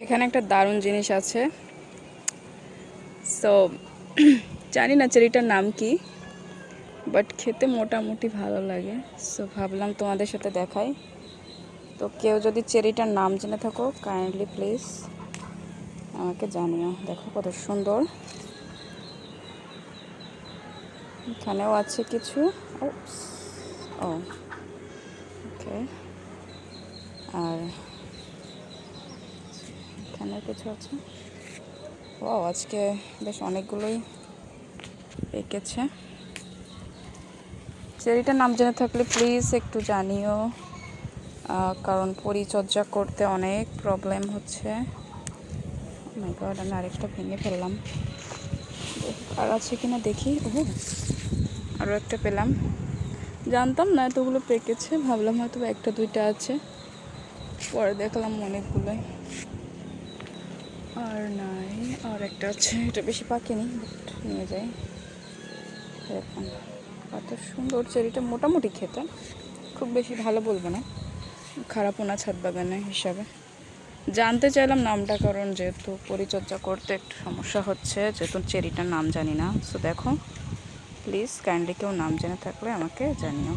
এখানে একটা দারুণ জিনিস আছে। সো জানি না চেরিটার নাম কি, বাট খেতে মোটামুটি ভালো লাগে। সো ভাবলাম তোমাদের সাথে দেখাই। তো কেউ যদি চেরিটার নাম জেনে থাকো কাইন্ডলি প্লিজ আমাকে জানিও। দেখো কত সুন্দর। এখানেও আছে কিছু। ও ওকে, আর এখানেও কিছু আছে। ও আজকে বেশ অনেকগুলোই পেকেছে। চেরিটার নাম জেনে থাকলে প্লিজ একটু জানিও, কারণ পরিচর্যা করতে অনেক প্রবলেম হচ্ছে। মাই গড, আমি আরেকটা ভেঙে ফেললাম। আর আছে কিনা দেখি। ও আরও একটা পেলাম। জানতাম না এতগুলো পেকেছে, ভাবলাম হয়তো একটা দুইটা আছে, পরে দেখলাম অনেকগুলোই। আর নাই, আর একটা আছে, এটা বেশি পাকেনি, বাট নিয়ে যাই। দেখুন কত সুন্দর চেরিটা, মোটামুটি খেতে, খুব বেশি ভালো বলবো না, খারাপও না ছাদ বাগানের হিসাবে। জানতে চাইলাম নামটা, কারণ যেহেতু পরিচর্যা করতে একটু সমস্যা হচ্ছে, যেহেতু চেরিটার নাম জানি না। সো দেখো প্লিজ কাইন্ডলি কেউ নাম জেনে থাকলে আমাকে জানিও।